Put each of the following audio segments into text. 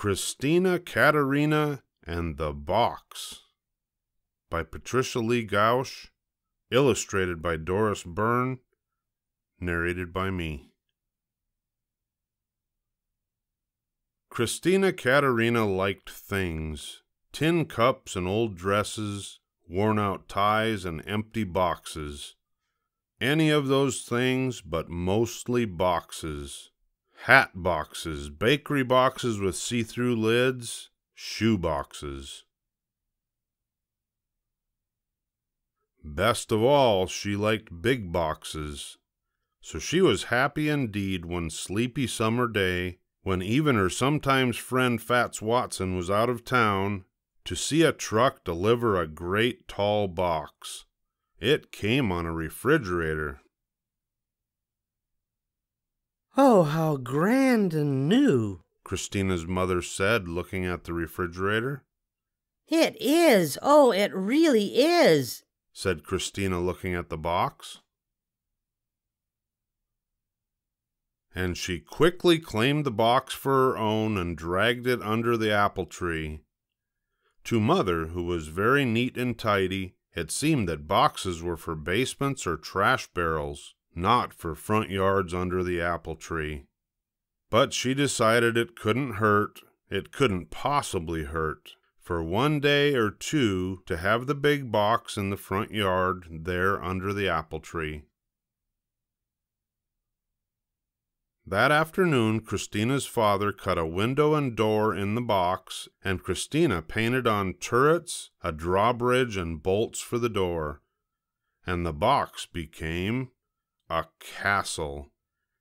Christina Katerina and the Box by Patricia Lee Gausch, illustrated by Doris Byrne, narrated by me. Christina Katerina liked things, tin cups and old dresses, worn-out ties and empty boxes. Any of those things, but mostly boxes. Hat boxes, bakery boxes with see-through lids, shoe boxes. Best of all, she liked big boxes. So she was happy indeed one sleepy summer day, when even her sometimes friend Fats Watson was out of town, to see a truck deliver a great tall box. It came on a refrigerator. "Oh, how grand and new," Christina's mother said, looking at the refrigerator. "It is. Oh, it really is," said Christina, looking at the box. And she quickly claimed the box for her own and dragged it under the apple tree. To Mother, who was very neat and tidy, it seemed that boxes were for basements or trash barrels, not for front yards under the apple tree. But she decided it couldn't hurt, it couldn't possibly hurt, for one day or two to have the big box in the front yard there under the apple tree. That afternoon, Christina's father cut a window and door in the box, and Christina painted on turrets, a drawbridge, and bolts for the door. And the box became a castle.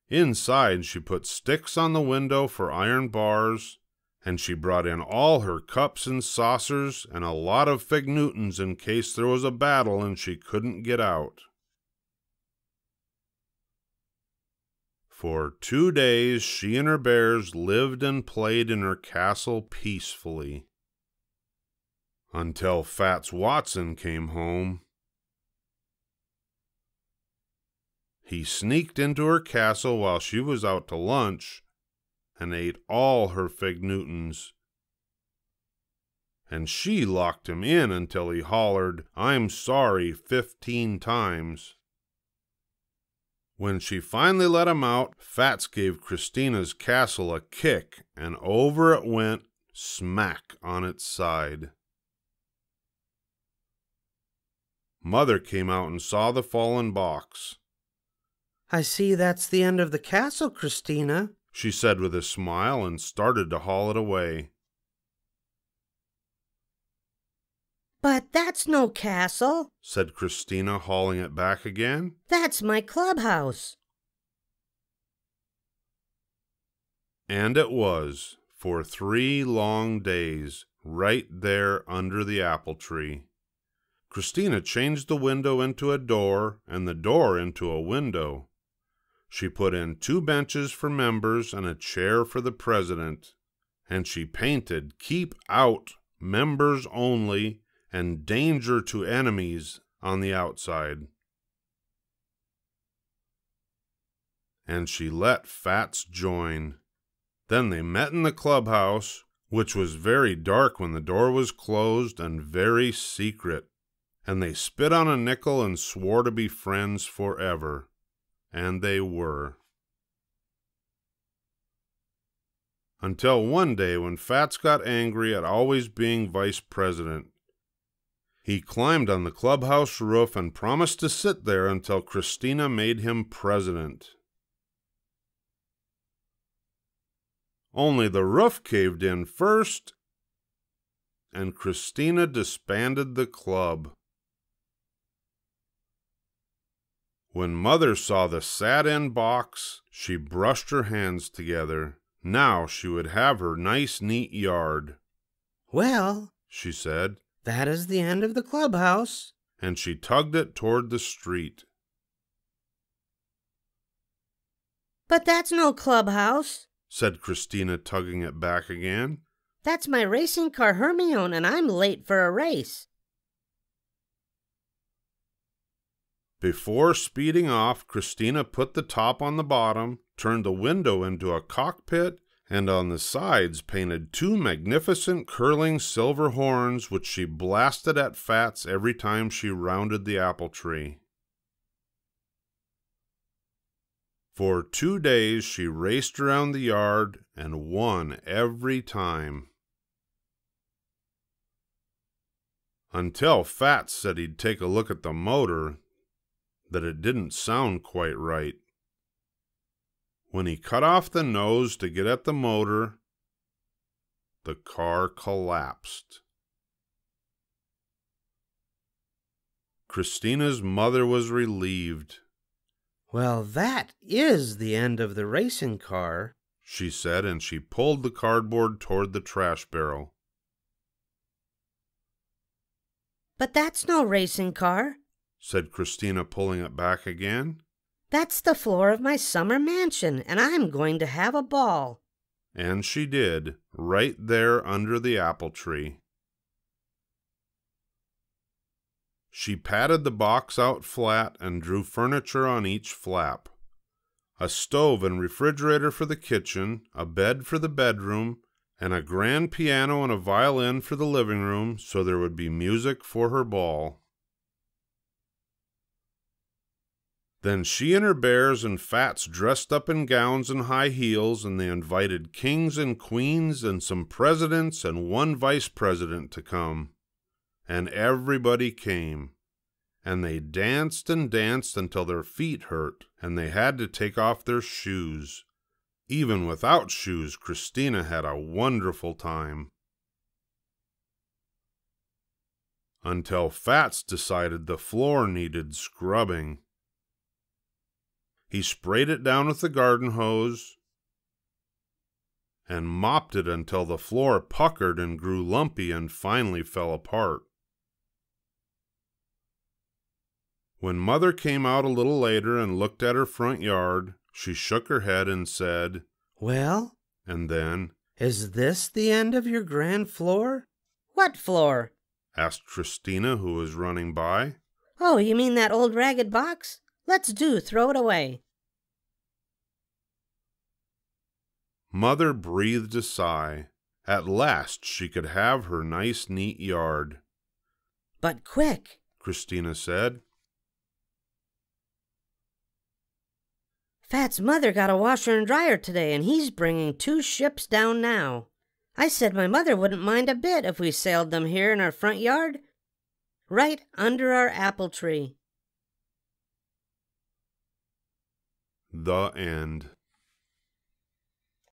Inside, she put sticks on the window for iron bars, and she brought in all her cups and saucers and a lot of fig Newtons in case there was a battle and she couldn't get out. For 2 days, she and her bears lived and played in her castle peacefully. Until Fats Watson came home. He sneaked into her castle while she was out to lunch and ate all her fig Newtons. And she locked him in until he hollered, "I'm sorry," 15 times. When she finally let him out, Fats gave Christina's castle a kick, and over it went, smack on its side. Mother came out and saw the fallen box. "I see that's the end of the castle, Christina," she said with a smile, and started to haul it away. "But that's no castle," said Christina, hauling it back again. "That's my clubhouse." And it was, for 3 long days, right there under the apple tree. Christina changed the window into a door, and the door into a window. She put in 2 benches for members and a chair for the president, and she painted "Keep Out, Members Only," and "Danger to Enemies" on the outside. And she let Fats join. Then they met in the clubhouse, which was very dark when the door was closed and very secret, and they spit on a nickel and swore to be friends forever. And they were. Until one day when Fats got angry at always being vice president. He climbed on the clubhouse roof and promised to sit there until Christina made him president. Only the roof caved in first, and Christina disbanded the club. When Mother saw the sad-end box, she brushed her hands together. Now she would have her nice, neat yard. "Well," she said, "that is the end of the clubhouse." And she tugged it toward the street. "But that's no clubhouse," said Christina, tugging it back again. "That's my racing car Hermione, and I'm late for a race." Before speeding off, Christina put the top on the bottom, turned the window into a cockpit, and on the sides painted two magnificent curling silver horns which she blasted at Fats every time she rounded the apple tree. For 2 days she raced around the yard and won every time. Until Fats said he'd take a look at the motor, that it didn't sound quite right. When he cut off the nose to get at the motor, the car collapsed. Christina's mother was relieved. Well, that is the end of the racing car, she said, and she pulled the cardboard toward the trash barrel. But that's no racing car, said Christina, pulling it back again. That's the floor of my summer mansion, and I'm going to have a ball. And she did, right there under the apple tree. She patted the box out flat and drew furniture on each flap. A stove and refrigerator for the kitchen, a bed for the bedroom, and a grand piano and a violin for the living room, so there would be music for her ball. Then she and her bears and Fats dressed up in gowns and high heels, and they invited kings and queens and some presidents and one vice president to come. And everybody came, and they danced and danced until their feet hurt, and they had to take off their shoes. Even without shoes, Christina had a wonderful time. Until Fats decided the floor needed scrubbing. He sprayed it down with the garden hose and mopped it until the floor puckered and grew lumpy and finally fell apart. When Mother came out a little later and looked at her front yard, she shook her head and said, "Well?" And then, "Is this the end of your grand floor?" What floor? asked Christina, who was running by. Oh, you mean that old ragged box? Let's throw it away. Mother breathed a sigh. At last she could have her nice, neat yard. But quick, Christina said. Fat's mother got a washer and dryer today, and he's bringing 2 ships down now. I said my mother wouldn't mind a bit if we sailed them here in our front yard, right under our apple tree. The end.